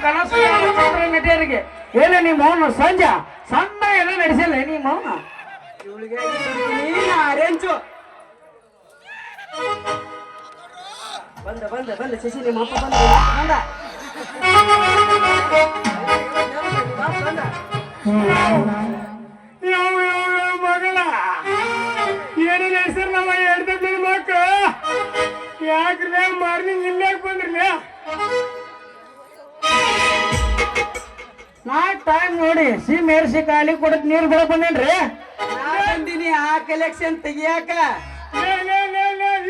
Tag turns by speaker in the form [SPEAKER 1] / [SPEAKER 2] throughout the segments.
[SPEAKER 1] ಕನಸು ನಟಿಯರಿಗೆ ಏನ ನಿಮ್ಮ ಮೌನ ಸಂಜೆ ಸಣ್ಣ ಎಲ್ಲ ನಡೆಸಿಲ್ಲ ನಿಮ್ಮ ಮೌನ
[SPEAKER 2] ಇವಳಿಗೆ ಅರೇಂಜು ಬಂದ ಬಂದ ಬಂದ ಶಶಿ ನಿಮ್ಮ ಅಪ್ಪ ಬಂದ ಬಂದ
[SPEAKER 1] ಯಾವ ಮಗಳ ಏನೇನು ಹೆಸರು ನಮ್ಮ ಎರಡು ಬಿಲ್ ಮಕ್ಕ ಯಾಕ್ರೇ ಮಾರ್ನಿಂಗ್ ಇಲ್ಲಾಕ್ ಬಂದ್ರಲ್ಲ ನಾ ಟೈಮ್ ನೋಡಿ ಮೇರ್ಸಿ ಖಾಲಿ ಕೊಡಕ್ ನೀರ್ ಬಿಡಕ್ ಬಂದೇನ್ರಿ
[SPEAKER 2] ಬಂದಿನಿ ಆ ಕಲೆಕ್ಷನ್ ತೆಗಿಯಾಕ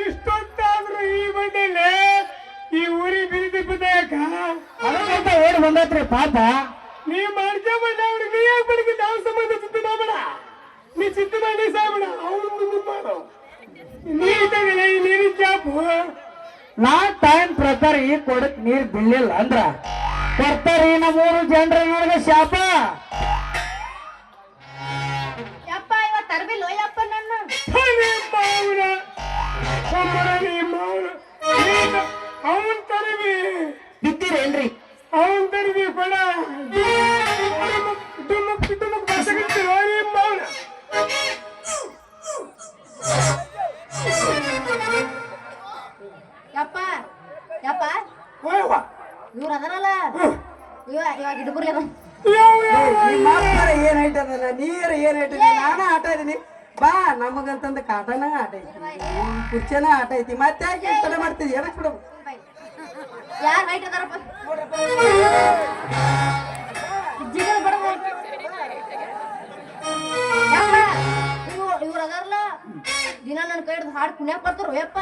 [SPEAKER 1] ಇಷ್ಟೊತ್ತಾದ್ರು ಈ ಬಂದಿಲ್ಲ ಈ ಊರಿ ಬಿರಿದಿ ಬಿದ್ದಾಕ ಅದಕ್ಕಂತ ಓಡಿ ಬಂದತ್ರಿ ಪಾಪ ನೀ ಮಾಡ್ಕೊಂಬಂದ ಅವ್ರಿಗೆ ನೀ ಯಾಕೆ ಬಡಿಗೆ ಯಾವ ಸಂಬಂಧ ಚಿತ್ತ ಮಾಡಬೇಡ ನೀ ಚಿತ್ತ ಮಾಡಿ ಸಾಬೇಡ ಅವ್ರು ಮುಂದೆ ಮಾಡು ನೀ ಇದ್ದಾಗಲ್ಲ ಈ ನೀರಿನ ಚಾಪು ನಾ ಟೈಮ್ ಪ್ರಕಾರ ಈ ಕೊಡಕ್ ನೀರ್ ಬೀಳಿಲ್ಲ ಅಂದ್ರ ಬರ್ತಾರಿ ನಮ್ಮೂರು ಜನರ ನೋಡಿದ ಶಾಪ
[SPEAKER 3] ಯಪ್ಪ ಇವತ್ತು ತರಬಿಲ್ಲ ಯಪ್ಪ ನನ್ನ
[SPEAKER 1] ಅವನ್ ತರಬಿ
[SPEAKER 2] ಬಿತ್ತೀರೇನ್ರಿ
[SPEAKER 1] ಅವನ್ ತರಬಿ ಕೊಡ
[SPEAKER 3] ಯಪ್ಪ ಯಪ್ಪ ಇವ್ರು ಅದರಲ್ಲ ಇವಾಗ ಇಡ್ಬರ್ಲಿ ಅದ
[SPEAKER 2] ಏನ್ ಐಟದಲ್ಲ ನೀರ್ ಏನ್ ಐಟ ನಾನ ಆಟ ಇದೀನಿ ಬಾ ನಮಗಂತಂದ ಕಾಟನ ಆಟ ಐತಿ ಕುರ್ಚನ ಆಟ ಐತಿ ಮತ್ತೆ ಯಾಕೆ ತಡ ಮಾಡ್ತಿದ್ವಿ ಎದಕ್ ಬಿಡ
[SPEAKER 3] ಯಾರು ಹೈಟ್ ಅದಾರಪ್ಪ ಜಿಗಲ್ ಬಡ ಇವ್ರು ಅದಾರಲ್ಲ ದಿನ ನನ್ನ ಕೈ ಹಿಡ್ದು ಹಾಡು ಕುಣ್ಯಾಕ್ ಬರ್ತಾರ ಯಪ್ಪ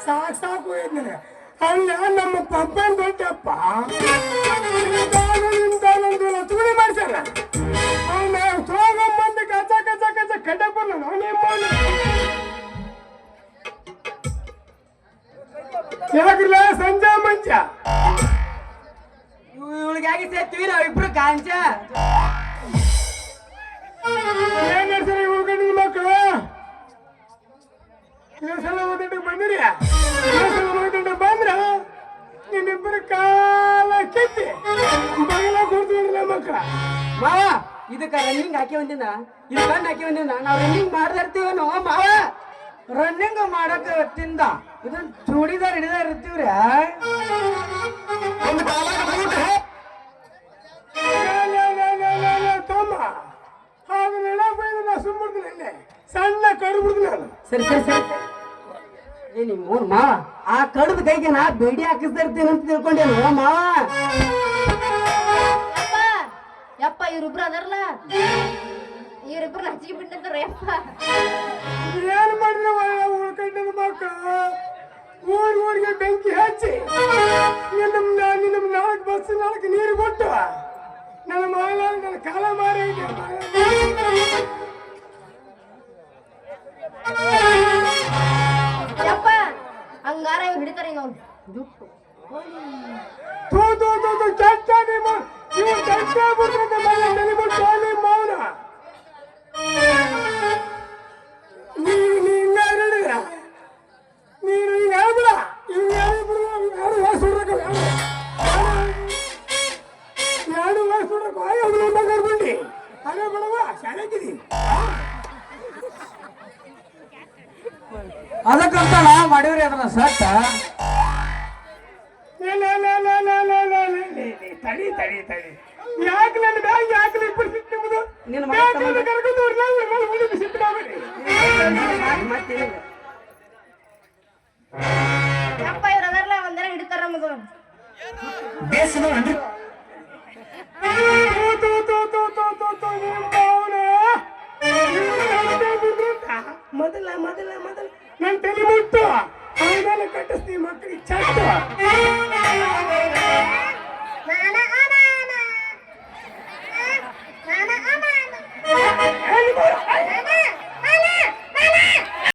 [SPEAKER 1] ಸಾಕು ಸಾಕು ಅಲ್ಲ ನಮ್ಮ ಪಪ್ಪನ್ ದೊಡ್ಡಪ್ಪ ತುಳಿ ಮಾಡ್ಸಲ್ಲ ಅವನ ತೋಗಂಬಂದು ಕಚ ಕಚ ಕಚ ಕಡ್ಡಪ್ಪನ ಯಾಕ್ರಲ್ಲ ಸಂಜೆ ಮಂಚ
[SPEAKER 2] ಇವಳಿಗೆ ಆಗಿ ಸೇರ್ತೀವಿ ನಾವಿಬ್ರು ಕಾಂಚ
[SPEAKER 1] ಏನ್ ನಡ್ಸರಿ ಉಳ್ಕೊಂಡಿದ್ ಮಕ್ಕಳು ಸಲ ಓದಿಟ್ಟು ಬಂದಿರಿ ಓದಿಟ್ಟು ಬಂದ್ರ ನಿಮ್ಮಿಬ್ಬರು ಕಾಲ ಕೆತ್ತಿ ಬಗಲ ಕೂರ್ತಿಲ್ಲ ಮಕ್ಕಳ
[SPEAKER 2] ಮಾವ ಇದಕ್ಕ ರನ್ನಿಂಗ್ ಹಾಕಿ ಬಂದಿನ ಇದು ಕಣ್ಣು ಹಾಕಿ ಬಂದಿನ ನಾವು ರನ್ನಿಂಗ್ ಮಾಡ್ತಾ ಇರ್ತೀವನು ಮಾವ
[SPEAKER 1] ರನ್ನಿಂಗ್ ಮಾಡಕ್ ತಿಂದ ಇದನ್ ಚೂಡಿದಾರ್ ಹಿಡಿದಾರ ಇರ್ತೀವ್ರಿ ತಮ್ಮ ಆಗ ನೆನಪೈದ ನಾ ಸುಮ್ಮಡ್ತೀನಿ ಇಲ್ಲೇ ಸಣ್ಣ ಕಡು ಬಿಡ್ತೀನಿ ನಾನು
[SPEAKER 2] ಸರಿ ಸರಿ ಸರಿ ಏ ನಿಮ್ಮ ಮಾವ ಆ ಕಡದ ಕೈಗೆ ನಾ ಬೇಡಿ ಹಾಕಿಸ್ತಾ ಇರ್ತೀನಿ ಅಂತ ತಿಳ್ಕೊಂಡೇನು ಮಾವ
[SPEAKER 3] ಯಪ್ಪ ಯಪ್ಪ ಇವ್ರಿಬ್ರು ಅದಾರಲ್ಲ ಇವ್ರಿಬ್ರು ಹಚ್ಚಿಗೆ ಬಿಟ್ಟಿರ್ತಾರ ಯಪ್ಪ
[SPEAKER 1] ಏನ್ ಮಾಡಿದ್ರೆ ಉಳ್ಕೊಂಡದ ಮಕ್ಕಳು ಊರಿಗೆ ಬೆಂಕಿ ಹಚ್ಚಿ ನಿನ್ನ ನಾಲ್ಕು ಬಸ್ ನಾಲ್ಕು ನೀರು ಕೊಟ್ಟು ನನ್ನ ಮಾಲ ನನ್ನ ಕಾಲ ಮಾರಿ
[SPEAKER 3] ಯಪ್ಪ ಹಂಗಾರ ಇವ್ರು ಹಿಡಿತಾರೆ ನಾವು ಜುಟ್ಟು
[SPEAKER 1] ತೂ ತೂ ತೂ ತೂ ಕೆಟ್ಟ ನಿಮ್ಮ ನೀವು ಕೆಟ್ಟ ಬಿಡ್ತಂತೆ ಮನೆ ನೆಲಿಬಿಟ್ಟು ನಿಮ್ಮ ಮೌನ ನೀನು ಹೇಳಿದ್ರ ನೀನು ಹಿಂಗ ಹೇಳ್ಬಿಡ ಹಿಂಗ ಹೇಳ್ಬಿಡ ಯಾರು ವಾಸ ಹುಡ್ರಕ ಯಾರು ವಾಸ ಹುಡ್ರಕ ಯಾವ್ದು ನಮ್ಮ ಕರ್ಕೊಂಡಿ ಅದೇ ಬಿಡವ ಶಾಲೆಗಿದಿ
[SPEAKER 2] ಅದಕ್ಕಂತಲ್ಲ ಮಾಡಿವ್ರಿ ಅದನ್ನ ಸಟ್ಟ
[SPEAKER 1] ತಡಿ ತಡಿ ತಡಿ ಯಾಕೆ ನನ್ನ ಬ್ಯಾಗ್ ಯಾಕೆ ಇಬ್ಬರು ಸಿಟ್ಟು ನಿಮ್ಮದು
[SPEAKER 2] ನಿನ್ನ
[SPEAKER 1] ಕರ್ಕೊಂಡು ಹೋಗ್ಲಿ ಸಿಟ್ಟು ಮಾಡ್ಬೇಡಿ
[SPEAKER 2] ಮತ್ತೇನಿಲ್ಲ
[SPEAKER 3] ಯಪ್ಪ ಇವ್ರು ಅದಾರಲ್ಲ ಒಂದರ ಹಿಡಿತಾರ ನಮಗ
[SPEAKER 2] ಮೊದಲ ಮೊದಲ ಮೊದಲ
[SPEAKER 1] ನನ್ನ ತಲೆ ಮುಟ್ಟು ಅವನ್ನೆಲ್ಲ ಕಟ್ಟಿಸ್ತೀವಿ ಮಕ್ಕಳಿಗೆ ಚಟ್ಟ